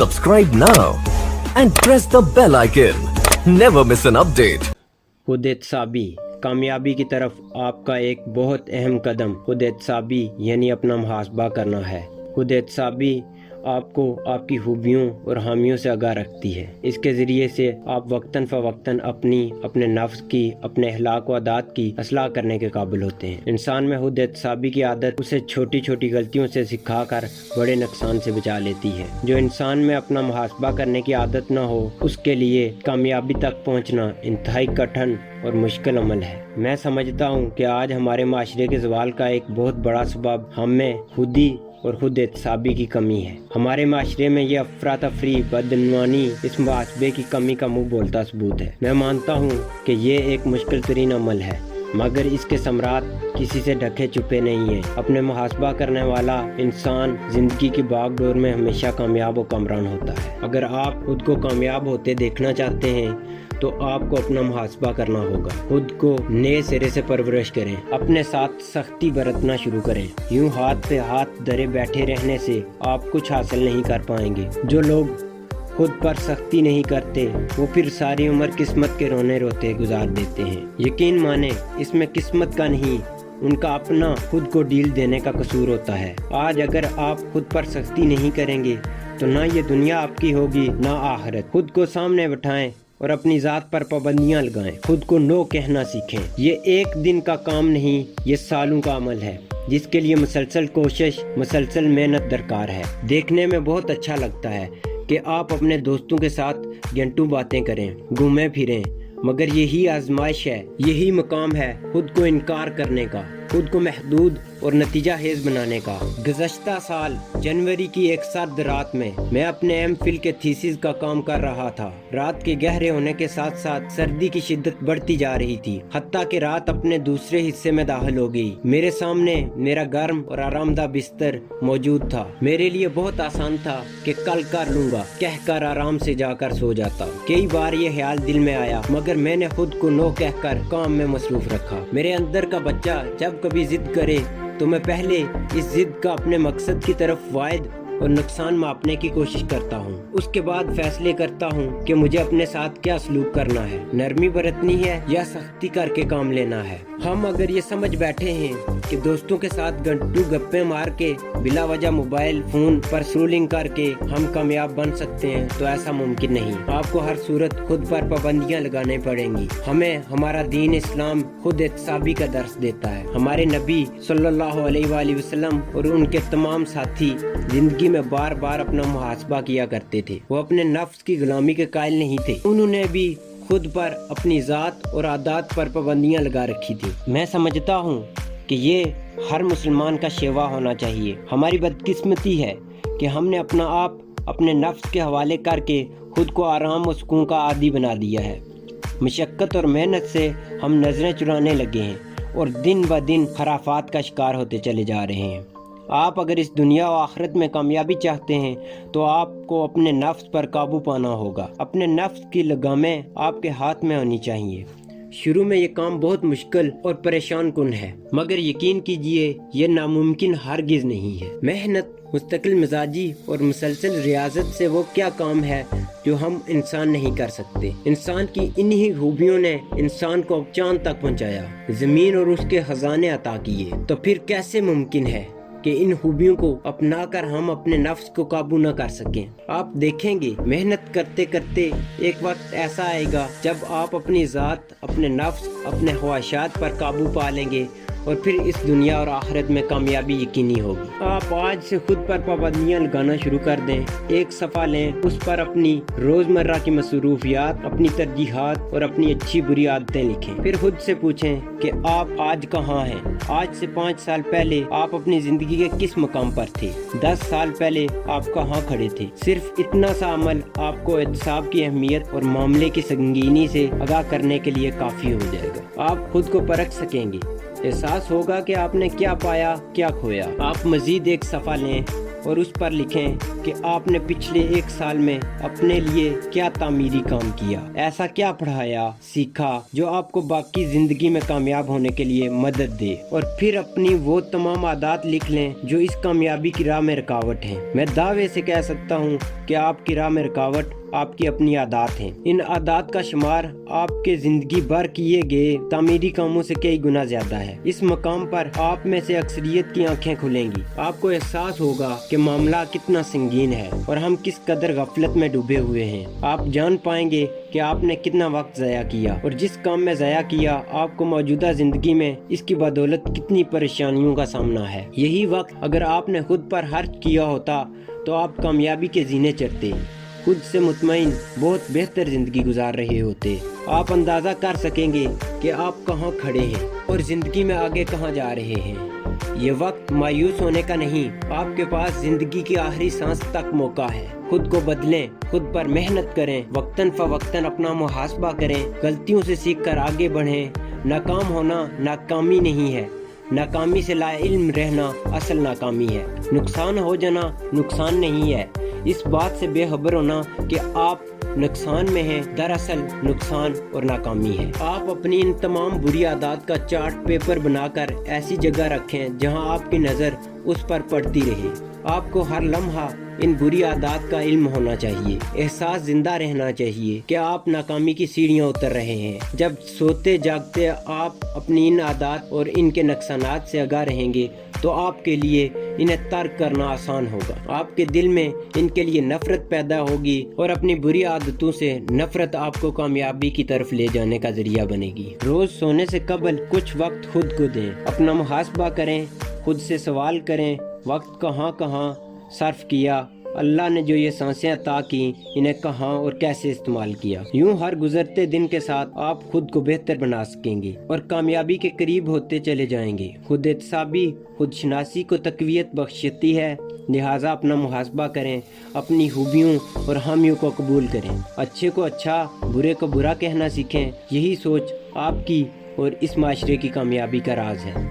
Subscribe now and press the bell icon. Never miss an update. खुद एहतसाबी कामयाबी की तरफ आपका एक बहुत अहम कदम खुद एहतसाबी यानी अपना मुहासबा करना है। खुद एहतसाबी आपको आपकी खूबियों और हामियों से आगाह रखती है। इसके ज़रिए से आप वक्तन फ़वक्तन अपने नफ्स की, अपने अखलाक व आदात की असलाह करने के काबिल होते हैं। इंसान में खुद एहतसाबी की आदत उसे छोटी छोटी गलतियों से सिखा कर बड़े नुकसान से बचा लेती है। जो इंसान में अपना मुहासबा करने की आदत न हो, उसके लिए कामयाबी तक पहुँचना इंतहाई कठिन और मुश्किल अमल है। मैं समझता हूँ कि आज हमारे माशरे के ज़वाल का एक बहुत बड़ा सबब हम में खुदी और खुद एहतसाबी की कमी है। हमारे माशरे में ये अफरा तफरी, बदनवानी इस मुहासबे की कमी का मुँह बोलता सबूत है। मैं मानता हूँ कि ये एक मुश्किल तरीन अमल है, मगर इसके समरात किसी से ढके छुपे नहीं है। अपने मुहासबा करने वाला इंसान जिंदगी की भागदौड़ में हमेशा कामयाब और कमरान होता है। अगर आप खुद को कामयाब होते देखना चाहते हैं तो आपको अपना मुहासबा करना होगा। खुद को नए सिरे से परवरिश करें, अपने साथ सख्ती बरतना शुरू करें। यूं हाथ पे हाथ धरे बैठे रहने से आप कुछ हासिल नहीं कर पाएंगे। जो लोग खुद पर सख्ती नहीं करते वो फिर सारी उम्र किस्मत के रोने रोते गुजार देते हैं। यकीन माने इसमें किस्मत का नहीं, उनका अपना खुद को डील देने का कसूर होता है। आज अगर आप खुद पर सख्ती नहीं करेंगे तो ना ये दुनिया आपकी होगी ना आखिरत। खुद को सामने बिठाएं और अपनी ज़ात पर पाबंदियां लगाएं। खुद को नो कहना सीखें। ये एक दिन का काम नहीं, ये सालों का अमल है, जिसके लिए मुसलसल कोशिश, मुसलसल मेहनत दरकार है। देखने में बहुत अच्छा लगता है कि आप अपने दोस्तों के साथ घंटों बातें करें, घूमें फिरें, मगर यही आजमाइश है, यही मकाम है खुद को इनकार करने का, खुद को महदूद और नतीजा हेज बनाने का। गुज़श्ता साल जनवरी की एक सर्द रात में मैं अपने एमफिल के थीसिस का काम कर रहा था। रात के गहरे होने के साथ साथ सर्दी की शिद्दत बढ़ती जा रही थी, हत्ता कि रात अपने दूसरे हिस्से में दाखिल हो गई। मेरे सामने मेरा गर्म और आरामदा बिस्तर मौजूद था। मेरे लिए बहुत आसान था कि कल कर लूंगा कहकर आराम से जाकर सो जाता। कई बार ये ख्याल दिल में आया, मगर मैंने खुद को नो कहकर काम में मसरूफ रखा। मेरे अंदर का बच्चा जब कभी जिद करे तो मैं पहले इस जिद का अपने मकसद की तरफ वायद और नुकसान मापने की कोशिश करता हूँ। उसके बाद फैसले करता हूँ कि मुझे अपने साथ क्या सलूक करना है, नरमी बरतनी है या सख्ती करके काम लेना है। हम अगर ये समझ बैठे हैं कि दोस्तों के साथ घंटों गप्पे मार के बिला वजह मोबाइल फोन पर स्क्रोलिंग करके हम कामयाब बन सकते हैं, तो ऐसा मुमकिन नहीं। आपको हर सूरत खुद पर पाबंदियां लगाने पड़ेंगी। हमें हमारा दीन इस्लाम खुद एहतसाबी का दर्स देता है। हमारे नबी सल्लल्लाहु अलैहि वसल्लम और उनके तमाम साथी जिंदगी में बार बार अपना मुहासबा किया करते थे। वो अपने नफ्स की गुलामी के कायल नहीं थे। उन्होंने भी खुद पर, अपनी ज़ात और आदात पर पाबंदियां लगा रखी थी। मैं समझता हूँ कि ये हर मुसलमान का शेवा होना चाहिए। हमारी बदकिस्मती है कि हमने अपना आप अपने नफ्स के हवाले करके खुद को आराम और सुकून का आदी बना दिया है। मशक्क़त और मेहनत से हम नजरें चुराने लगे हैं और दिन ब दिन खराफात का शिकार होते चले जा रहे हैं। आप अगर इस दुनिया और आखिरत में कामयाबी चाहते हैं तो आपको अपने नफ्स पर काबू पाना होगा। अपने नफ्स की लगामें आपके हाथ में होनी चाहिए। शुरू में ये काम बहुत मुश्किल और परेशान कुन है, मगर यकीन कीजिए ये नामुमकिन हरगिज नहीं है। मेहनत, मुस्तकिल मिजाजी और मुसलसल रियाजत से वो क्या काम है जो हम इंसान नहीं कर सकते। इंसान की इन्हीं खूबियों ने इंसान को चांद तक पहुंचाया, जमीन और उसके खजाने अता किए। तो फिर कैसे मुमकिन है कि इन खूबियों को अपनाकर हम अपने नफ्स को काबू न कर सकें। आप देखेंगे मेहनत करते करते एक वक्त ऐसा आएगा जब आप अपनी ज़ात, अपने नफ्स, अपने ख्वाहिशात पर काबू पा लेंगे और फिर इस दुनिया और आखिरत में कामयाबी यकीनी होगी। आप आज से खुद पर पाबंदियां लगाना शुरू कर दें। एक सफ़ा लें, उस पर अपनी रोज़मर्रा की मसरूफियात, अपनी तरजीहात और अपनी अच्छी बुरी आदतें लिखें। फिर खुद से पूछें कि आप आज कहाँ हैं। आज से 5 साल पहले आप अपनी ज़िंदगी के किस मकाम पर थे? 10 साल पहले आप कहाँ खड़े थे? सिर्फ इतना सा अमल आपको एहतसाब की अहमियत और मामले की संगीनी से आगाह करने के लिए काफ़ी हो जाएगा। आप खुद को परख सकेंगे एहसास होगा कि आपने क्या पाया क्या खोया। आप मजीद एक सफ़ा लें और उस पर लिखें कि आपने पिछले एक साल में अपने लिए क्या तामीरी काम किया, ऐसा क्या पढ़ाया सीखा जो आपको बाकी जिंदगी में कामयाब होने के लिए मदद दे। और फिर अपनी वो तमाम आदत लिख लें जो इस कामयाबी की राह में रुकावट हैं। मैं दावे से कह सकता हूँ कि आपकी राह में रुकावट आपकी अपनी आदत हैं। इन आदत का शुमार आपके जिंदगी भर किए गए तामीरी कामों से कई गुना ज्यादा है। इस मकाम पर आप में से अक्सरियत की आंखें खुलेंगी। आपको एहसास होगा कि मामला कितना संगीन है और हम किस कदर गफलत में डूबे हुए हैं। आप जान पाएंगे कि आपने कितना वक्त ज़ाया किया और जिस काम में ज़ाया किया आपको मौजूदा जिंदगी में इसकी बदौलत कितनी परेशानियों का सामना है। यही वक्त अगर आपने खुद पर खर्च किया होता तो आप कामयाबी के जीने चढ़ते, खुद से मुतमईन बहुत बेहतर जिंदगी गुजार रहे होते। आप अंदाज़ा कर सकेंगे कि आप कहाँ खड़े हैं और जिंदगी में आगे कहाँ जा रहे हैं। ये वक्त मायूस होने का नहीं, आपके पास जिंदगी की आखिरी सांस तक मौका है। खुद को बदलें, खुद पर मेहनत करें, वक्तन फवक्तन अपना मुहासबा करें, गलतियों से सीख कर आगे बढ़ें। नाकाम होना नाकामी नहीं है, नाकामी से लाइल्म रहना असल नाकामी है। नुकसान हो जाना नुकसान नहीं है, इस बात से बेखबर होना कि आप नुकसान में हैं दरअसल नुकसान और नाकामी है। आप अपनी इन तमाम बुरी आदत का चार्ट पेपर बनाकर ऐसी जगह रखें जहां आपकी नज़र उस पर पड़ती रहे। आपको हर लम्हा इन बुरी आदत का इल्म होना चाहिए, एहसास जिंदा रहना चाहिए कि आप नाकामी की सीढ़ियां उतर रहे हैं। जब सोते जागते आप अपनी इन आदत और इनके नुकसानात से आगाह रहेंगे तो आपके लिए इन्हें तर्क करना आसान होगा। आपके दिल में इनके लिए नफरत पैदा होगी और अपनी बुरी आदतों से नफरत आपको कामयाबी की तरफ ले जाने का जरिया बनेगी। रोज सोने से कबल कुछ वक्त खुद को दें, अपना मुहासबा करें, खुद से सवाल करें वक्त कहाँ कहाँ सर्फ किया, अल्लाह ने जो ये सांसें अता की इन्हें कहाँ और कैसे इस्तेमाल किया। यूं हर गुजरते दिन के साथ आप खुद को बेहतर बना सकेंगे और कामयाबी के करीब होते चले जाएंगे। खुद एहतसाबी खुद शनासी को तकवीयत बख्शती है, लिहाजा अपना मुहासबा करें, अपनी खूबियों और खामियों को कबूल करें, अच्छे को अच्छा बुरे को बुरा कहना सीखें। यही सोच आपकी और इस माशरे की कामयाबी का राज है।